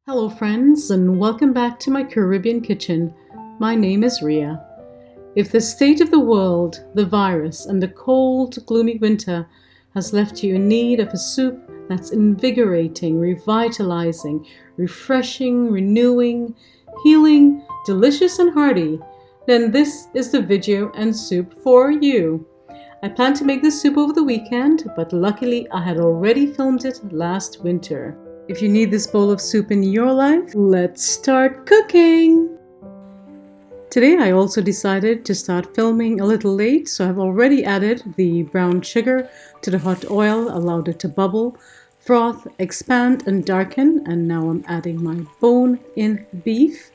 Hello friends, and welcome back to my Caribbean kitchen. My name is Ria. If the state of the world, the virus, and the cold, gloomy winter has left you in need of a soup that's invigorating, revitalizing, refreshing, renewing, healing, delicious and hearty, then this is the video and soup for you. I planned to make this soup over the weekend, but luckily I had already filmed it last winter. If you need this bowl of soup in your life, let's start cooking! Today I also decided to start filming a little late, so I've already added the brown sugar to the hot oil, allowed it to bubble, froth, expand and darken, and now I'm adding my bone-in beef,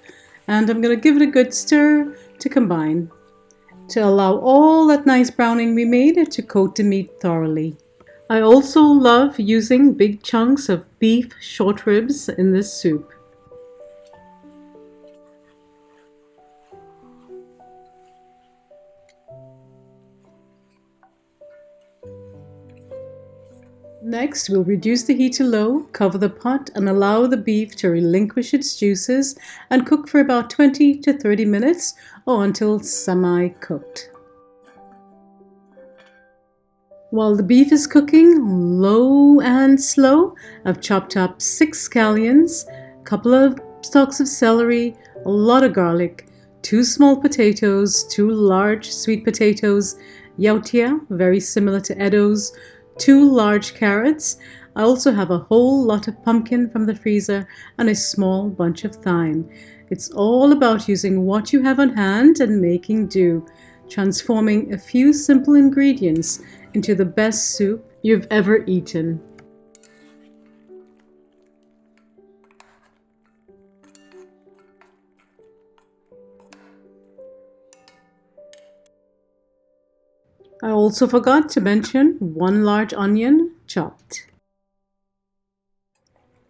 and I'm going to give it a good stir to combine, to allow all that nice browning we made to coat the meat thoroughly. I also love using big chunks of beef short ribs in this soup. Next, we'll reduce the heat to low, cover the pot and allow the beef to relinquish its juices and cook for about 20 to 30 minutes or until semi-cooked. While the beef is cooking, low and slow, I've chopped up 6 scallions, a couple of stalks of celery, a lot of garlic, 2 small potatoes, 2 large sweet potatoes, yautia, very similar to eddoes, 2 large carrots. I also have a whole lot of pumpkin from the freezer and a small bunch of thyme. It's all about using what you have on hand and making do, transforming a few simple ingredients into the best soup you've ever eaten. I also forgot to mention 1 large onion chopped.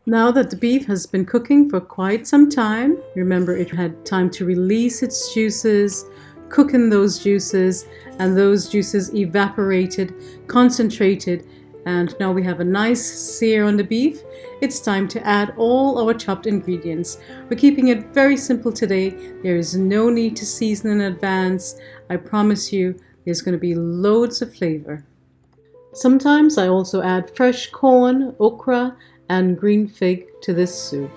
Now that the beef has been cooking for quite some time, remember it had time to release its juices, cook in those juices, and those juices evaporated, concentrated, and now we have a nice sear on the beef. It's time to add all our chopped ingredients. We're keeping it very simple today. There is no need to season in advance. I promise you there's going to be loads of flavor. Sometimes I also add fresh corn, okra, and green fig to this soup.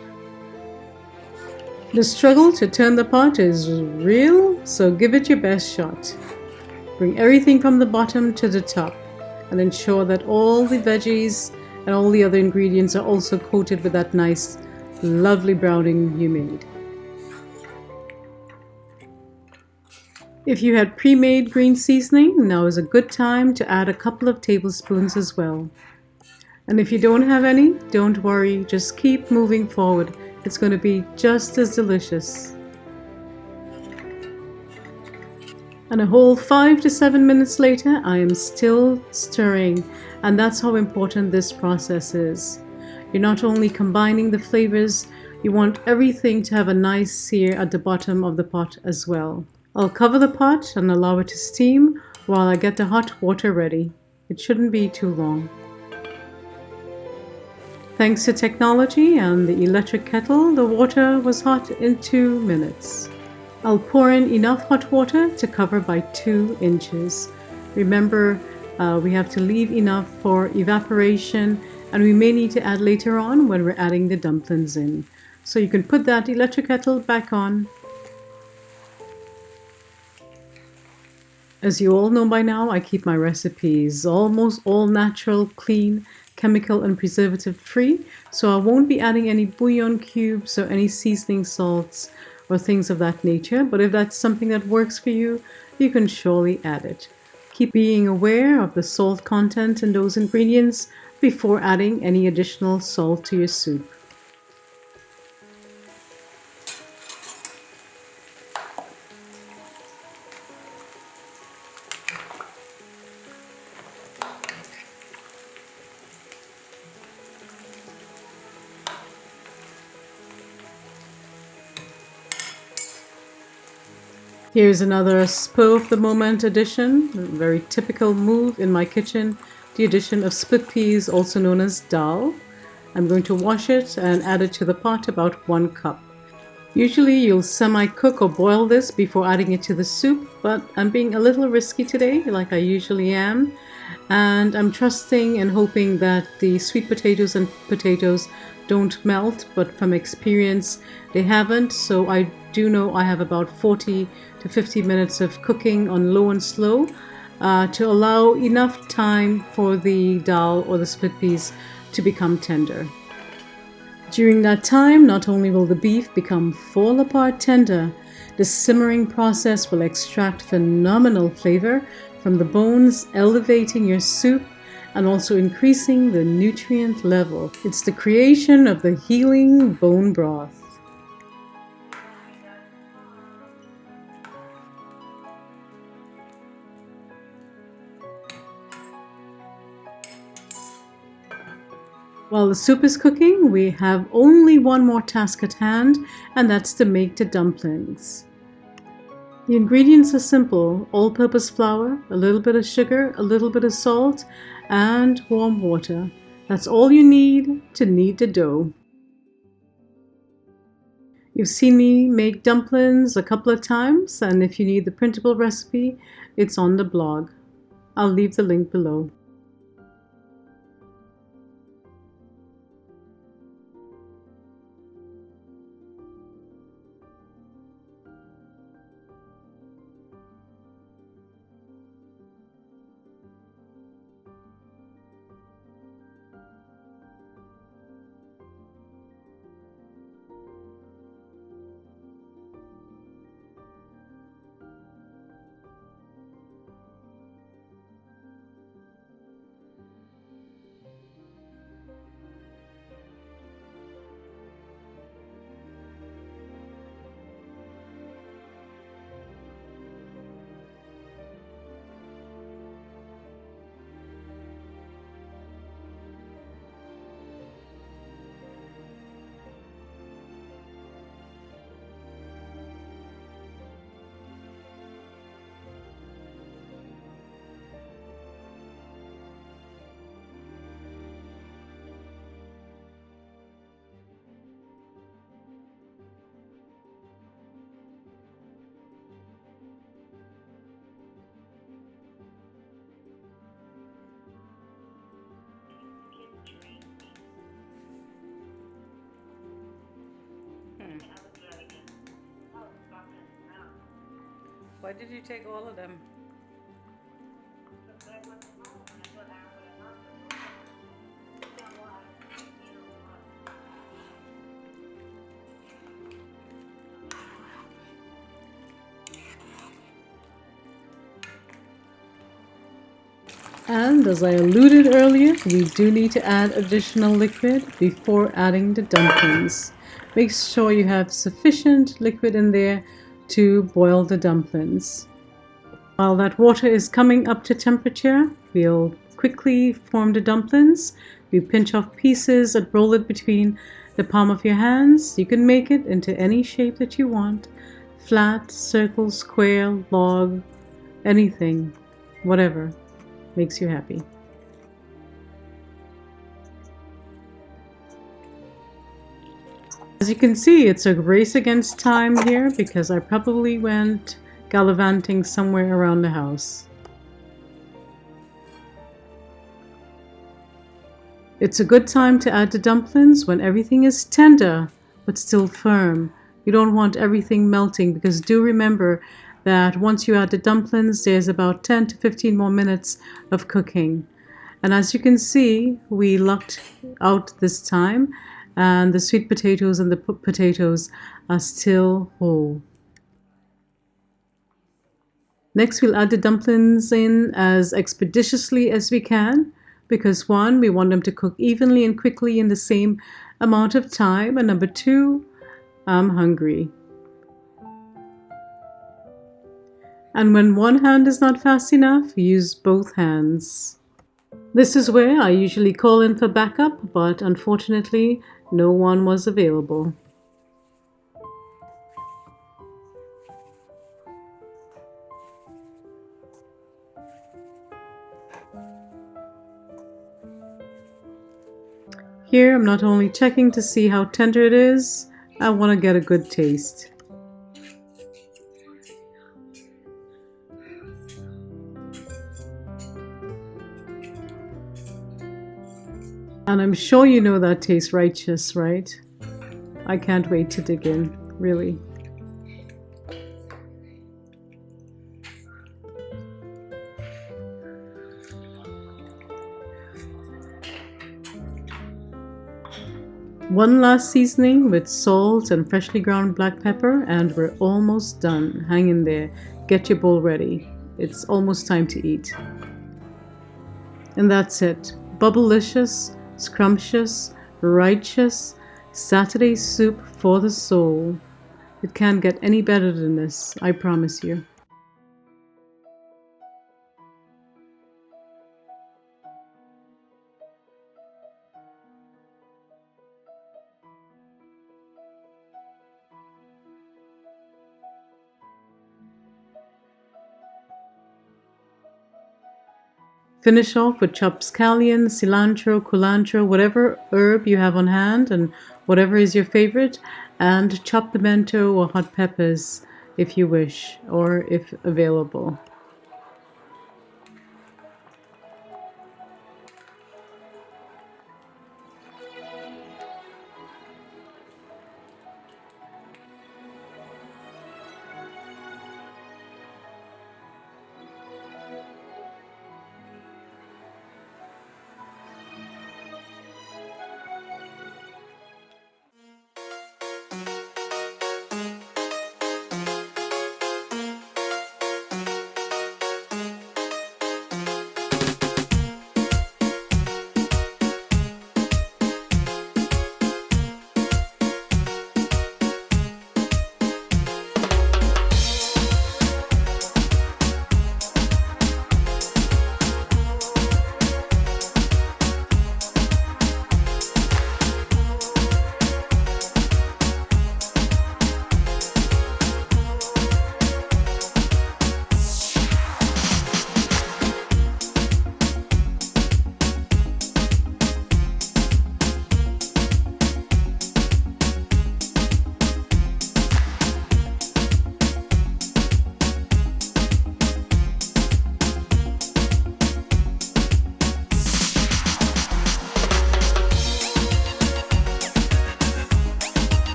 The struggle to turn the pot is real, so give it your best shot. Bring everything from the bottom to the top and ensure that all the veggies and all the other ingredients are also coated with that nice, lovely browning you made. If you had pre-made green seasoning, now is a good time to add a couple of tablespoons as well. And if you don't have any, don't worry, just keep moving forward. It's going to be just as delicious. And a whole 5 to 7 minutes later, I am still stirring, and that's how important this process is. You're not only combining the flavors, you want everything to have a nice sear at the bottom of the pot as well. I'll cover the pot and allow it to steam while I get the hot water ready. It shouldn't be too long. Thanks to technology and the electric kettle, the water was hot in 2 minutes. I'll pour in enough hot water to cover by 2 inches. Remember, we have to leave enough for evaporation, and we may need to add later on when we're adding the dumplings in. So you can put that electric kettle back on. As you all know by now, I keep my recipes almost all natural, clean, chemical and preservative free, so I won't be adding any bouillon cubes or any seasoning salts or things of that nature, but if that's something that works for you, you can surely add it. Keep being aware of the salt content in those ingredients before adding any additional salt to your soup. Here's another spur of the moment addition, a very typical move in my kitchen, the addition of split peas, also known as dhal. I'm going to wash it and add it to the pot, about 1 cup. Usually you'll semi-cook or boil this before adding it to the soup, but I'm being a little risky today, like I usually am. And I'm trusting and hoping that the sweet potatoes and potatoes don't melt, but from experience they haven't. So I do know I have about 40 to 50 minutes of cooking on low and slow to allow enough time for the dhal or the split peas to become tender. During that time, not only will the beef become fall apart tender, the simmering process will extract phenomenal flavor from the bones, elevating your soup and also increasing the nutrient level. It's the creation of the healing bone broth. While the soup is cooking, we have only one more task at hand, and that's to make the dumplings. The ingredients are simple: all-purpose flour, a little bit of sugar, a little bit of salt, and warm water. That's all you need to knead the dough. You've seen me make dumplings a couple of times, and if you need the printable recipe, it's on the blog. I'll leave the link below. Why did you take all of them? And as I alluded earlier, we do need to add additional liquid before adding the dumplings. Make sure you have sufficient liquid in there to boil the dumplings. While that water is coming up to temperature, we'll quickly form the dumplings. We pinch off pieces and roll it between the palm of your hands. You can make it into any shape that you want: flat, circle, square, log, anything, whatever makes you happy. As you can see, it's a race against time here because I probably went gallivanting somewhere around the house. It's a good time to add the dumplings when everything is tender but still firm. You don't want everything melting, because do remember that once you add the dumplings, there's about 10 to 15 more minutes of cooking. And as you can see, we lucked out this time, and the sweet potatoes and the potatoes are still whole. Next, we'll add the dumplings in as expeditiously as we can, because 1, we want them to cook evenly and quickly in the same amount of time, and number 2, I'm hungry. And when one hand is not fast enough, use both hands. This is where I usually call in for backup, but unfortunately, no one was available. Here I'm not only checking to see how tender it is, I want to get a good taste. And I'm sure you know that tastes righteous, right? I can't wait to dig in, really. One last seasoning with salt and freshly ground black pepper and we're almost done. Hang in there. Get your bowl ready. It's almost time to eat. And that's it. Bubblicious, scrumptious, righteous Saturday soup for the soul. It can't get any better than this, I promise you. Finish off with chopped scallion, cilantro, culantro, whatever herb you have on hand and whatever is your favorite, and chopped pimento or hot peppers if you wish or if available.